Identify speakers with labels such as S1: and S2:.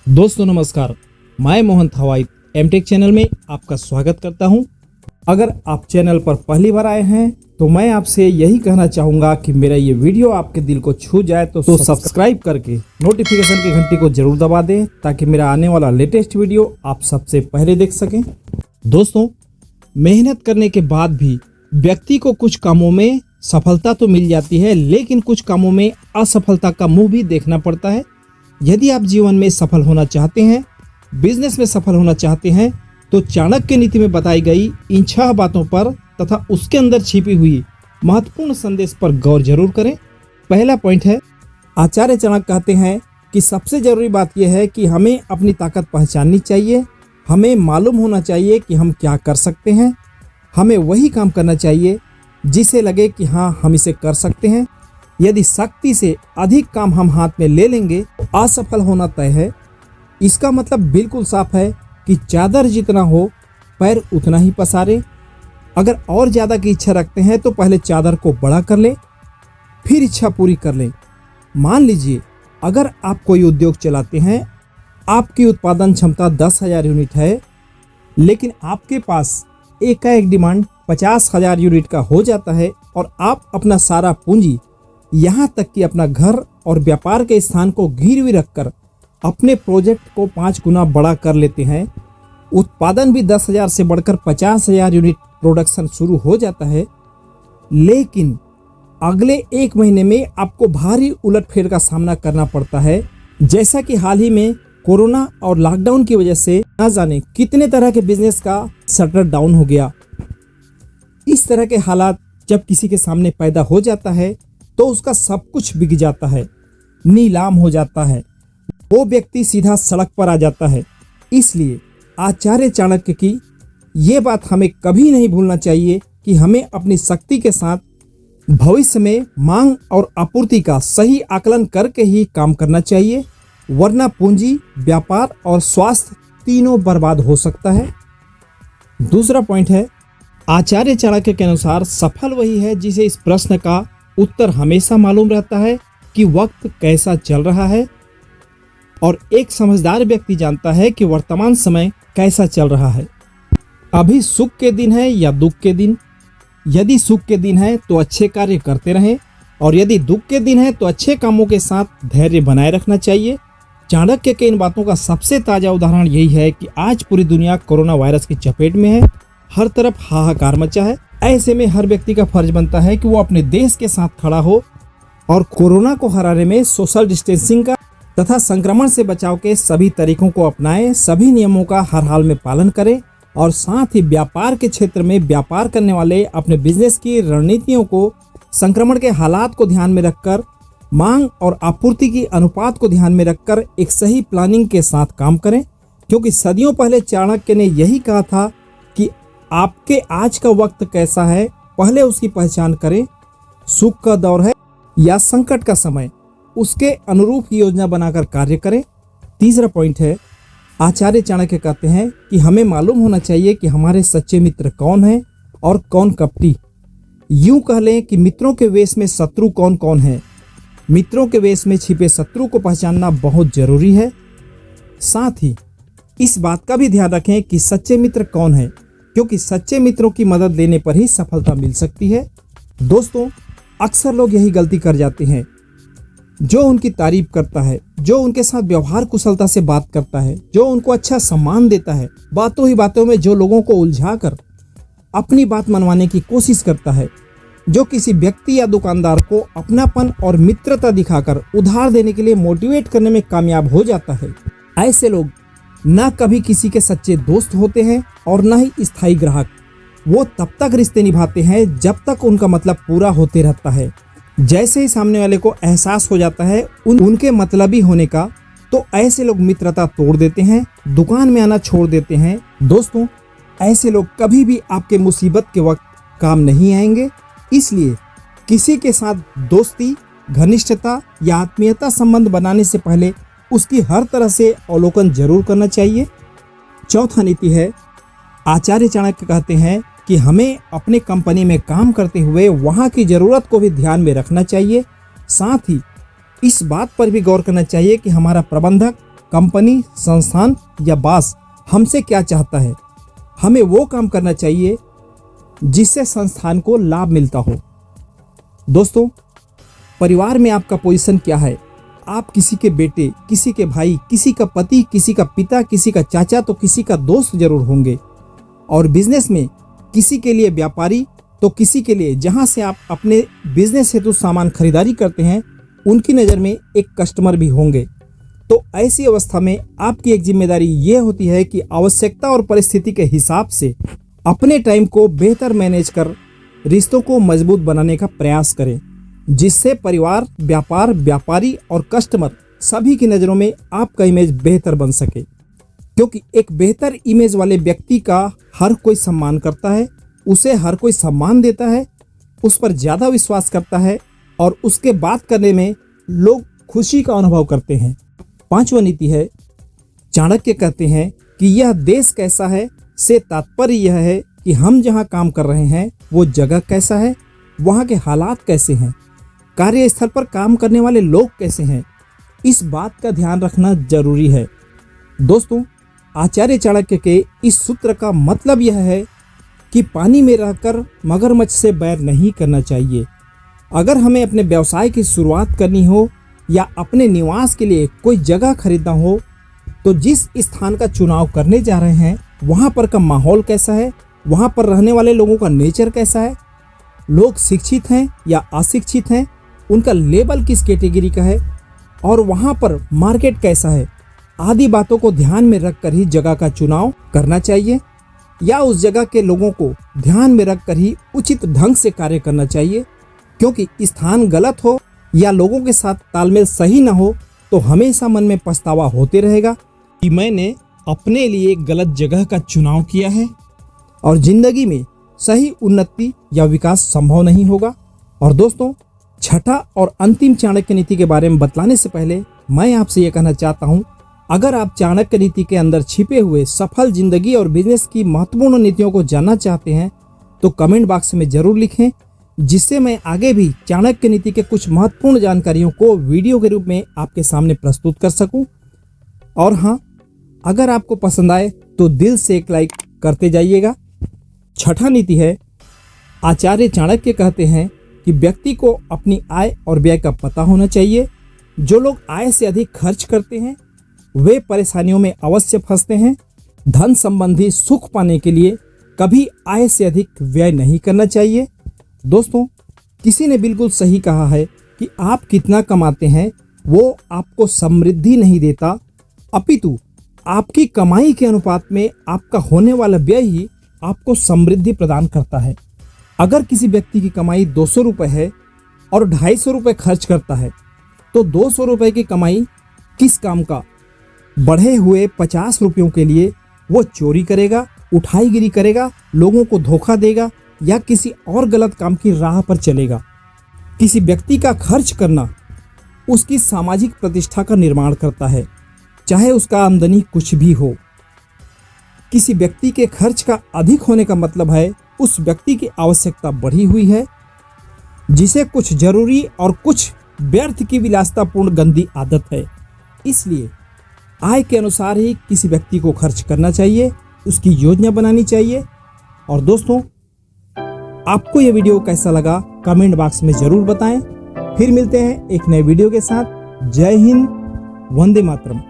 S1: दोस्तों नमस्कार, मैं मोहन थवाइत एमटेक चैनल में आपका स्वागत करता हूं। अगर आप चैनल पर पहली बार आए हैं तो मैं आपसे यही कहना चाहूँगा कि मेरा ये वीडियो आपके दिल को छू जाए तो सब्सक्राइब करके नोटिफिकेशन की घंटी को जरूर दबा दें ताकि मेरा आने वाला लेटेस्ट वीडियो आप सबसे पहले देख सकें। दोस्तों, मेहनत करने के बाद भी व्यक्ति को कुछ कामों में सफलता तो मिल जाती है, लेकिन कुछ कामों में असफलता का मुंह भी देखना पड़ता है। यदि आप जीवन में सफल होना चाहते हैं, बिजनेस में सफल होना चाहते हैं, तो चाणक्य नीति में बताई गई इन 6 बातों पर तथा उसके अंदर छिपी हुई महत्वपूर्ण संदेश पर गौर जरूर करें। पहला पॉइंट है, आचार्य चाणक्य कहते हैं कि सबसे जरूरी बात यह है कि हमें अपनी ताकत पहचाननी चाहिए। हमें मालूम होना चाहिए कि हम क्या कर सकते हैं। हमें वही काम करना चाहिए जिसे लगे कि हाँ, हम इसे कर सकते हैं। यदि शक्ति से अधिक काम हम हाथ में ले लेंगे तो असफल होना तय है। इसका मतलब बिल्कुल साफ है कि चादर जितना हो पैर उतना ही पसारे। अगर और ज़्यादा की इच्छा रखते हैं तो पहले चादर को बड़ा कर लें, फिर इच्छा पूरी कर लें। मान लीजिए अगर आप कोई उद्योग चलाते हैं, आपकी उत्पादन क्षमता 10,000 यूनिट है, लेकिन आपके पास एकाएक डिमांड 50,000 यूनिट का हो जाता है और आप अपना सारा पूंजी, यहाँ तक कि अपना घर और व्यापार के स्थान को गिरवी रखकर अपने प्रोजेक्ट को 5 गुना बड़ा कर लेते हैं। उत्पादन भी 10,000 से बढ़कर 50,000 यूनिट प्रोडक्शन शुरू हो जाता है, लेकिन अगले 1 महीने में आपको भारी उलटफेर का सामना करना पड़ता है। जैसा कि हाल ही में कोरोना और लॉकडाउन की वजह से न जाने कितने तरह के बिजनेस का शटर डाउन हो गया। इस तरह के हालात जब किसी के सामने पैदा हो जाता है तो उसका सब कुछ बिक जाता है, नीलाम हो जाता है, वो व्यक्ति सीधा सड़क पर आ जाता है। इसलिए आचार्य चाणक्य की ये बात हमें कभी नहीं भूलना चाहिए कि हमें अपनी शक्ति के साथ भविष्य में मांग और आपूर्ति का सही आकलन करके ही काम करना चाहिए, वरना पूंजी, व्यापार और स्वास्थ्य तीनों बर्बाद हो सकता है। दूसरा पॉइंट है, आचार्य चाणक्य के अनुसार सफल वही है जिसे इस प्रश्न का उत्तर हमेशा मालूम रहता है कि वक्त कैसा चल रहा है, और एक समझदार व्यक्ति जानता है कि वर्तमान समय कैसा चल रहा है। अभी सुख के दिन है या दुख के दिन। यदि सुख के दिन है तो अच्छे कार्य करते रहें, और यदि दुख के दिन है तो अच्छे कामों के साथ धैर्य बनाए रखना चाहिए। चाणक्य के इन बातों का सबसे ताजा उदाहरण यही है कि आज पूरी दुनिया कोरोना वायरस की चपेट में है। हर तरफ हाहाकार मचा है। ऐसे में हर व्यक्ति का फर्ज बनता है कि वो अपने देश के साथ खड़ा हो और कोरोना को हराने में सोशल डिस्टेंसिंग का तथा संक्रमण से बचाव के सभी तरीकों को अपनाएं, सभी नियमों का हर हाल में पालन करें, और साथ ही व्यापार के क्षेत्र में व्यापार करने वाले अपने बिजनेस की रणनीतियों को संक्रमण के हालात को ध्यान में रखकर, मांग और आपूर्ति की अनुपात को ध्यान में रखकर एक सही प्लानिंग के साथ काम करें। क्योंकि सदियों पहले चाणक्य ने यही कहा था कि आपके आज का वक्त कैसा है, पहले उसकी पहचान करें। सुख का दौर है या संकट का समय, उसके अनुरूप योजना बनाकर कार्य करें। तीसरा पॉइंट है, आचार्य चाणक्य कहते हैं कि हमें मालूम होना चाहिए कि हमारे सच्चे मित्र कौन हैं और कौन कपटी। यूं कह लें कि मित्रों के वेश में शत्रु कौन कौन है। मित्रों के वेश में छिपे शत्रु को पहचानना बहुत जरूरी है। साथ ही इस बात का भी ध्यान रखें कि सच्चे मित्र कौन है, क्योंकि सच्चे मित्रों की मदद लेने पर ही सफलता मिल सकती है। दोस्तों, अक्सर लोग यही गलती कर जाते हैं। जो उनकी तारीफ करता है, जो उनके साथ व्यवहार कुशलता से बात करता है, जो उनको अच्छा सम्मान देता है, बातों ही बातों में जो लोगों को उलझाकर अपनी बात मनवाने की कोशिश करता है, जो किसी व्यक्ति या दुकानदार को अपनापन और मित्रता दिखाकर उधार देने के लिए मोटिवेट करने में कामयाब हो जाता है, ऐसे लोग न कभी किसी के सच्चे दोस्त होते हैं और न ही स्थायी ग्राहक। वो तब तक रिश्ते निभाते हैं जब तक उनका मतलब पूरा होते रहता है। जैसे ही सामने वाले को एहसास हो जाता है उनके मतलबी होने का, तो ऐसे लोग मित्रता तोड़ देते हैं, दुकान में आना छोड़ देते हैं। दोस्तों, ऐसे लोग कभी भी आपके मुसीबत के वक्त काम नहीं आएंगे। इसलिए किसी के साथ दोस्ती, घनिष्ठता या आत्मीयता संबंध बनाने से पहले उसकी हर तरह से अवलोकन जरूर करना चाहिए। चौथा नीति है, आचार्य चाणक्य कहते हैं कि हमें अपने कंपनी में काम करते हुए वहाँ की ज़रूरत को भी ध्यान में रखना चाहिए। साथ ही इस बात पर भी गौर करना चाहिए कि हमारा प्रबंधक कंपनी, संस्थान या बॉस हमसे क्या चाहता है। हमें वो काम करना चाहिए जिससे संस्थान को लाभ मिलता हो। दोस्तों, परिवार में आपका पोजीशन क्या है? आप किसी के बेटे, किसी के भाई, किसी का पति, किसी का पिता, किसी का चाचा तो किसी का दोस्त जरूर होंगे। और बिजनेस में किसी के लिए व्यापारी तो किसी के लिए, जहां से आप अपने बिजनेस हेतु सामान खरीदारी करते हैं, उनकी नज़र में एक कस्टमर भी होंगे। तो ऐसी अवस्था में आपकी एक जिम्मेदारी ये होती है कि आवश्यकता और परिस्थिति के हिसाब से अपने टाइम को बेहतर मैनेज कर रिश्तों को मजबूत बनाने का प्रयास करें, जिससे परिवार, व्यापार, व्यापारी और कस्टमर सभी की नज़रों में आपका इमेज बेहतर बन सके। क्योंकि एक बेहतर इमेज वाले व्यक्ति का हर कोई सम्मान करता है, उसे हर कोई सम्मान देता है, उस पर ज़्यादा विश्वास करता है और उसके बात करने में लोग खुशी का अनुभव करते हैं। 5वां नीति है, चाणक्य कहते हैं कि यह देश कैसा है से तात्पर्य यह है कि हम जहाँ काम कर रहे हैं वो जगह कैसा है, वहाँ के हालात कैसे हैं, कार्यस्थल पर काम करने वाले लोग कैसे हैं। इस बात का ध्यान रखना जरूरी है। दोस्तों, आचार्य चाणक्य के इस सूत्र का मतलब यह है कि पानी में रहकर मगरमच्छ से बैर नहीं करना चाहिए। अगर हमें अपने व्यवसाय की शुरुआत करनी हो या अपने निवास के लिए कोई जगह खरीदना हो, तो जिस स्थान का चुनाव करने जा रहे हैं वहाँ पर का माहौल कैसा है, वहाँ पर रहने वाले लोगों का नेचर कैसा है, लोग शिक्षित हैं या अशिक्षित हैं, उनका लेवल किस कैटेगरी का है और वहाँ पर मार्केट कैसा है, आदि बातों को ध्यान में रखकर ही जगह का चुनाव करना चाहिए। या उस जगह के लोगों को ध्यान में रखकर ही उचित ढंग से कार्य करना चाहिए। क्योंकि स्थान गलत हो या लोगों के साथ तालमेल सही ना हो तो हमेशा मन में पछतावा होते रहेगा कि मैंने अपने लिए गलत जगह का चुनाव किया है और जिंदगी में सही उन्नति या विकास संभव नहीं होगा। और दोस्तों, छठा और अंतिम चाणक्य नीति के बारे में बतलाने से पहले मैं आपसे ये कहना चाहता हूँ, अगर आप चाणक्य नीति के अंदर छिपे हुए सफल जिंदगी और बिजनेस की महत्वपूर्ण नीतियों को जानना चाहते हैं तो कमेंट बॉक्स में जरूर लिखें, जिससे मैं आगे भी चाणक्य नीति के कुछ महत्वपूर्ण जानकारियों को वीडियो के रूप में आपके सामने प्रस्तुत कर सकूं। और हाँ, अगर आपको पसंद आए तो दिल से एक लाइक करते जाइएगा। छठा नीति है, आचार्य चाणक्य कहते हैं कि व्यक्ति को अपनी आय और व्यय का पता होना चाहिए। जो लोग आय से अधिक खर्च करते हैं वे परेशानियों में अवश्य फंसते हैं। धन संबंधी सुख पाने के लिए कभी आय से अधिक व्यय नहीं करना चाहिए। दोस्तों, किसी ने बिल्कुल सही कहा है कि आप कितना कमाते हैं वो आपको समृद्धि नहीं देता, अपितु आपकी कमाई के अनुपात में आपका होने वाला व्यय ही आपको समृद्धि प्रदान करता है। अगर किसी व्यक्ति की कमाई 200 रुपये है और 250 रुपये खर्च करता है तो 200 रुपये की कमाई किस काम का? बढ़े हुए 50 रुपयों के लिए वो चोरी करेगा, उठाईगिरी करेगा, लोगों को धोखा देगा या किसी और गलत काम की राह पर चलेगा। किसी व्यक्ति का खर्च करना उसकी सामाजिक प्रतिष्ठा का निर्माण करता है, चाहे उसका आमदनी कुछ भी हो। किसी व्यक्ति के खर्च का अधिक होने का मतलब है उस व्यक्ति की आवश्यकता बढ़ी हुई है, जिसे कुछ जरूरी और कुछ व्यर्थ की विलासितापूर्ण गंदी आदत है। इसलिए आय के अनुसार ही किसी व्यक्ति को खर्च करना चाहिए, उसकी योजना बनानी चाहिए। और दोस्तों, आपको यह वीडियो कैसा लगा कमेंट बॉक्स में जरूर बताएं। फिर मिलते हैं एक नए वीडियो के साथ। जय हिंद, वंदे मातरम।